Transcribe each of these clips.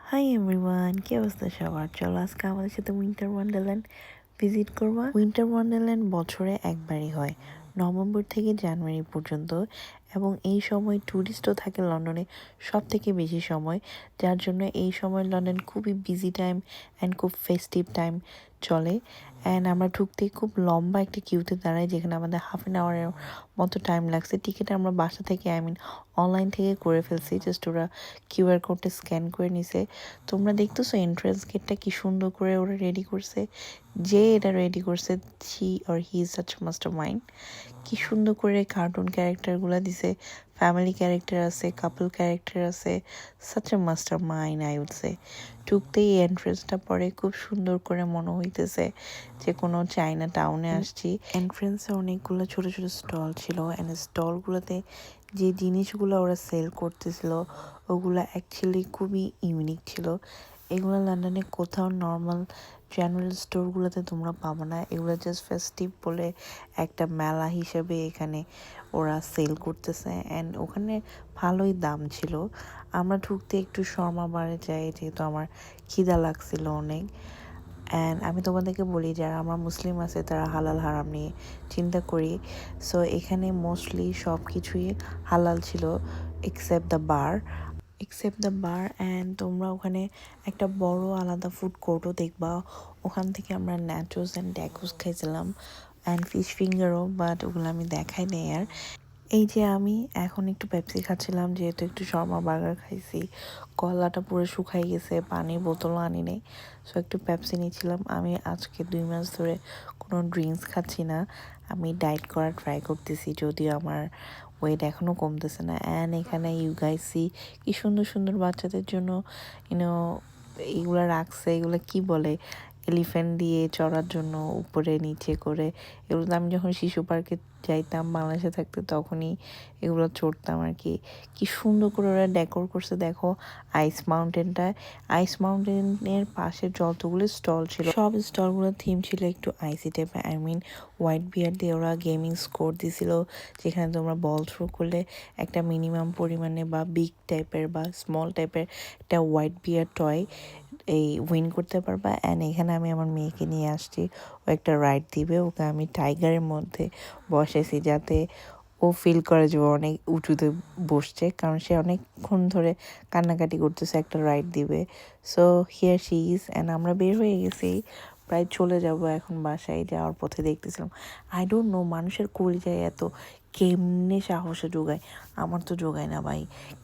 Hi everyone, কি অবস্থা সবার? চলো আজকে আমাদের সাথে উইন্টার ওয়ান্ডারল্যান্ড ভিজিট করবা। উইন্টার ওয়ান্ডারল্যান্ড বছরে একবারই হয়, নভেম্বর থেকে জানুয়ারি পর্যন্ত, এবং এই সময় ট্যুরিস্টও থাকে লন্ডনে সব থেকে বেশি সময়, যার জন্য এই সময় লন্ডন খুবই বিজি টাইম অ্যান্ড খুব ফেস্টিভ টাইম চলে। অ্যান্ড আমরা ঢুকতেই খুব লম্বা একটা কিউতে দাঁড়াই, যেখানে আমাদের হাফ অ্যান আওয়ারের মতো টাইম লাগছে। টিকিট আমরা বাসা থেকে অনলাইন থেকে করে ফেলছি, জাস্ট ওরা কিউআর কোডটা স্ক্যান করে নিছে। তোমরা দেখতেছো এন্ট্রান্স গেটটা কি সুন্দর করে ওরা রেডি করছে। যে এটা রেডি করছে, she or he is such master mind. কি সুন্দর করে কার্টুন ক্যারেক্টারগুলো দিছে, ফ্যামিলি ক্যারেক্টার আছে, কাপল ক্যারেক্টার আছে। Such a master mind I would say. ঢুকতেই এই এন্ট্রেন্সটা পরে খুব সুন্দর করে মনে হইতেছে যে কোনো চায়না টাউনে আসছি। এন্ট্রেন্সে অনেকগুলো ছোট ছোট স্টল ছিল, অ্যান্ড স্টলগুলোতে যে জিনিসগুলো ওরা সেল করতেছিল ওগুলো অ্যাকচুয়ালি খুবই ইউনিক ছিল। এগুলো লন্ডনে কোথাও নর্মাল জেনারেল স্টোরগুলোতে তোমরা পাবো না। এগুলো জাস্ট ফেস্টিভ বলে একটা মেলা হিসেবে এখানে ওরা সেল করতেছে, অ্যান্ড ওখানে ভালোই দাম ছিল। আমরা ঢুকতে একটু শর্মা বাড়ে যাই, যেহেতু আমার খিদা লাগছিল অনেক। অ্যান্ড আমি তোমাদেরকে বলি, যারা আমরা মুসলিম আছে তারা হালাল হারাম নিয়ে চিন্তা করি। সো এখানে মোস্টলি সব কিছুই হালাল ছিল এক্সেপ্ট দ্য বার। অ্যান্ড তোমরা ওখানে একটা বড় আলাদা ফুড কোর্টও দেখবা। ওখান থেকে আমরা ন্যাচোস অ্যান্ড ট্যাকোস খাইছিলাম, অ্যান্ড ফিশ ফিঙ্গারও, বাট ওগুলো আমি দেখাই নেই আর। এই যে আমি এখন একটু পেপসি খাচ্ছিলাম, যেহেতু একটু শর্মা বার্গার খাইছি, গলাটা পুরো শুকাই গেছে, পানির বোতলও আনি নেই, সো একটু পেপসি নিয়েছিলাম। আমি আজকে 2 মাস ধরে কোনো ড্রিঙ্কস খাচ্ছি না, আমি ডায়েট করার ট্রাই করতেছি, যদিও আমার ওয়েট এখনও কমতেছে না। অ্যান্ড এখানে ইউ গাইস সি কি সুন্দর সুন্দর বাচ্চাদের জন্য ইউনো এইগুলো রাখছে। এগুলো কি বলে, এলিফ্যান্ট দিয়ে চড়ার জন্য উপরে নিচে করে। এগুলো আমি যখন শিশু পার্কে যাইতাম বাংলাদেশে থাকতে, তখনই এগুলো চড়তাম আর কি। কি সুন্দর করে ওরা ডেকোর করছে দেখো আইস মাউন্টেনের পাশে যতগুলো স্টল ছিল, সব স্টলগুলোর থিম ছিল একটু আইসি টাইপের। হোয়াইট বিয়ার দিয়ে ওরা গেমিং স্কোর দিছিল, যেখানে তোমরা বল থ্রো করলে একটা মিনিমাম পরিমাণে বা বিগ টাইপের বা স্মল টাইপের একটা হোয়াইট বিয়ার টয় এই উইন করতে পারবা। অ্যান্ড এখানে আমি আমার মেয়েকে নিয়ে আসছি, ও একটা রাইড দিবে। ওকে আমি টাইগারের মধ্যে বসেছি, যাতে ও ফিল করে যে ও অনেক উঁচুতে বসছে, কারণ সে অনেকক্ষণ ধরে কান্নাকাটি করতেছে একটা রাইড দিবে। So here she is. And আমরা বের হয়ে গেছি, প্রায় চলে যাব এখন বাসায়। যাওয়ার পথে দেখতেছিলাম, আই ডোন্ট নো মানুষের কলিজায় এত কেমনে সাহসে যোগায়। আমার তো যোগায় না ভাই,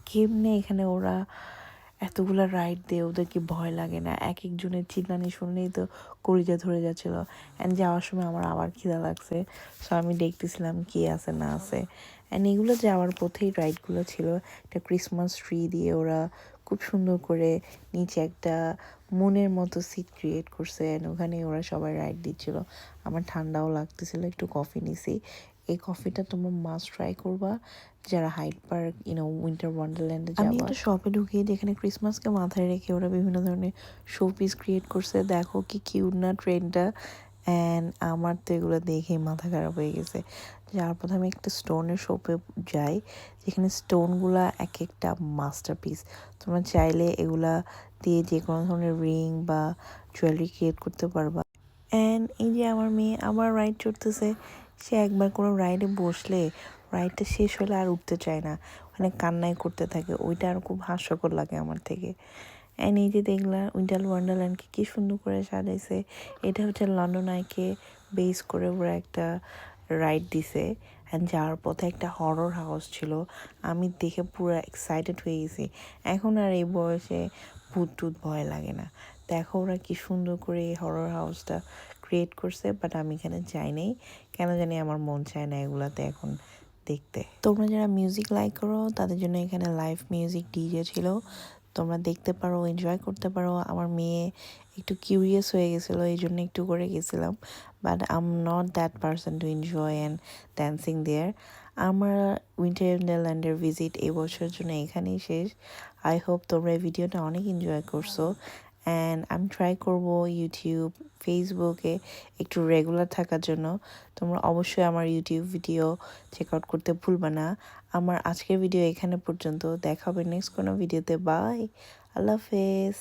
কেমনে এখানে ওরা এতগুলো রাইড দিয়ে, ওদের কি ভয় লাগে না? এক একজনের চিল্লানি শুনলেই তো কলিজা ধরে যাচ্ছিল। অ্যান্ড যাওয়ার সময় আমার আবার খিদা লাগছে, সো আমি দেখতেছিলাম কি আছে না আছে। অ্যান্ড এগুলো যাওয়ার পথেই রাইডগুলো ছিল। একটা ক্রিসমাস ট্রি দিয়ে ওরা খুব সুন্দর করে নিচে একটা মনের মতো সিট ক্রিয়েট করছে, অ্যান্ড ওখানে ওরা সবাই রাইড দিচ্ছিল। আমার ঠান্ডাও লাগতেছিল, একটু কফি নিছি। এই কফিটা তোমরা মাস্ট ট্রাই করবা যারা হাইড পার্ক উইন্টার ওয়ান্ডারল্যান্ডে যাবা। আমি একটা শপে ঢুকি, যেখানে ক্রিসমাসকে মাথায় রেখে ওরা বিভিন্ন ধরনের শো পিস ক্রিয়েট করছে। দেখো কি কিউট না ট্রেনটা। অ্যান্ড আমার তো এগুলো দেখেই মাথা খারাপ হয়ে গেছে। যার পথে আমি একটা স্টোনের শপে যাই, যেখানে স্টোনগুলা এক একটা মাস্টার পিস। তোমরা চাইলে এগুলা দিয়ে যে কোনো ধরনের রিং বা জুয়েলারি ক্রিয়েট করতে পারবা। অ্যান্ড এই যে আমার মেয়ে আবার রাইড চড়তেছে। সে একবার কোনো রাইডে বসলে রাইডটা শেষ হলে আর উঠতে চায় না, ওখানে কান্নাই করতে থাকে। ওইটা আর খুব হাস্যকর লাগে আমার থেকে। অ্যান্ড এই যে দেখলাম উইন্টার ওয়ান্ডারল্যান্ডকে কী সুন্দর করে সাজাইছে। এটা হচ্ছে লন্ডন আইকে বেস করে ওরা একটা রাইড দিছে। অ্যান্ড যাওয়ার পথে একটা হরর হাউস ছিল, আমি দেখে পুরো এক্সাইটেড হয়ে গেছি। এখন আর এই বয়সে ভূত টুত ভয় লাগে না। দেখো ওরা কি সুন্দর করে এই হরর হাউসটা ক্রিয়েট করছে, বাট আমি এখানে যাই নাই, কেন জানি আমার মন চায় না এগুলাতে এখন দেখতে। তোমরা যারা মিউজিক লাইক করো তাদের জন্য এখানে লাইভ মিউজিক ডিজে ছিল, তোমরা দেখতে পারো, এনজয় করতে পারো। আমার মেয়ে একটু কিউরিয়াস হয়ে গেছিলো, এই জন্য একটু করে গেছিলাম, but I am not that person to enjoy and dancing there. আমার উইন্টার ওয়ান্ডারল্যান্ডের ভিজিট এই বছরের জন্য এখানেই শেষ। আই হোপ তোমরা এই ভিডিওটা অনেক এনজয় করছো। অ্যান্ড আমি ট্রাই করবো ইউটিউব, ফেসবুকে একটু রেগুলার থাকার জন্য। তোমরা অবশ্যই আমার ইউটিউব ভিডিও চেক আউট করতে ভুলবা না। আমার আজকের ভিডিও এখানে পর্যন্ত, দেখা হবে নেক্সট কোনো ভিডিওতে। বাই, আল্লাহ হাফেজ।